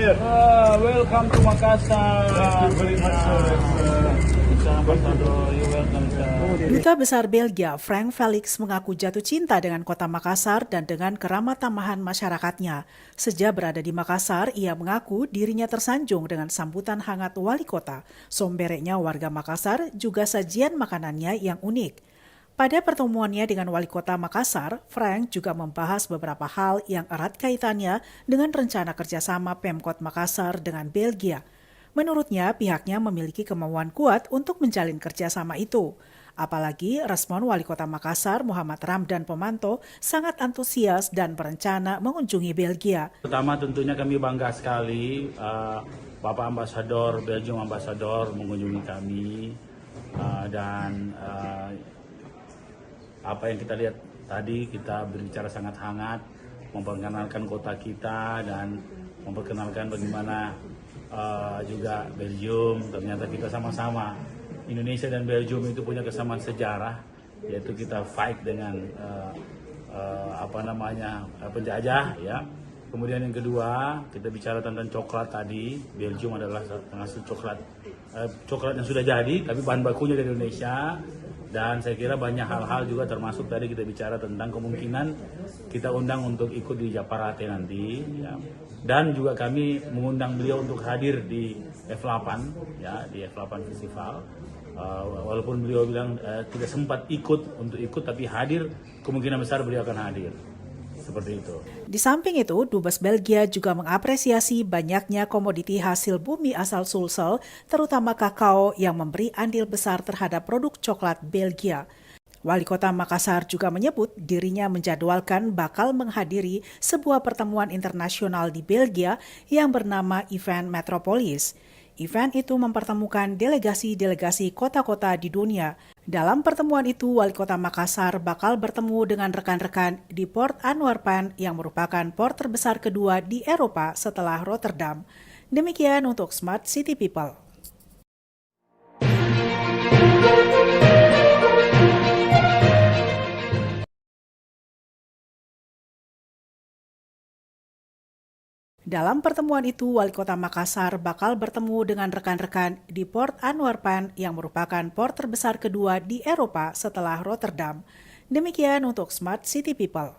here. Welcome to Makassar. Thank you very much, sir. Ambassador, you welcome, sir. Duta Besar Belgia Frank Felix mengaku jatuh cinta dengan kota Makassar dan dengan keramat tamahan masyarakatnya. Sejak berada di Makassar, ia mengaku dirinya tersanjung dengan sambutan hangat wali kota. Sombereknya warga Makassar juga sajian makanannya yang unik. Pada pertemuannya dengan wali kota Makassar, Frank juga membahas beberapa hal yang erat kaitannya dengan rencana kerjasama Pemkot Makassar dengan Belgia. Menurutnya, pihaknya memiliki kemauan kuat untuk menjalin kerjasama itu. Apalagi respon Wali Kota Makassar, Muhammad Ramdan Pomanto, sangat antusias dan berencana mengunjungi Belgia. Pertama tentunya kami bangga sekali Bapak Ambasador, Belgium Ambasador mengunjungi kami dan apa yang kita lihat tadi, kita berbicara sangat hangat, memperkenalkan kota kita dan memperkenalkan bagaimana juga Belgium. Ternyata kita sama-sama, Indonesia dan Belgium itu punya kesamaan sejarah, yaitu kita fight dengan penjajah, ya. Kemudian yang kedua, kita bicara tentang coklat tadi. Belgium adalah penghasil coklat yang sudah jadi, tapi bahan bakunya dari Indonesia. Dan saya kira banyak hal-hal juga, termasuk tadi kita bicara tentang kemungkinan kita undang untuk ikut di Japarate nanti, ya. Dan juga kami mengundang beliau untuk hadir di F8, ya, di F8 Festival. Walaupun beliau bilang tidak sempat ikut, tapi hadir, kemungkinan besar beliau akan hadir. Seperti itu. Di samping itu, Dubes Belgia juga mengapresiasi banyaknya komoditi hasil bumi asal Sulsel, terutama kakao yang memberi andil besar terhadap produk coklat Belgia. Wali Kota Makassar juga menyebut dirinya menjadwalkan bakal menghadiri sebuah pertemuan internasional di Belgia yang bernama Event Metropolis. Event itu mempertemukan delegasi-delegasi kota-kota di dunia. Dalam pertemuan itu, Wali Kota Makassar bakal bertemu dengan rekan-rekan di Port Antwerpen yang merupakan port terbesar kedua di Eropa setelah Rotterdam. Demikian untuk Smart City People. Dalam pertemuan itu, Wali Kota Makassar bakal bertemu dengan rekan-rekan di Port Antwerpen yang merupakan port terbesar kedua di Eropa setelah Rotterdam. Demikian untuk Smart City People.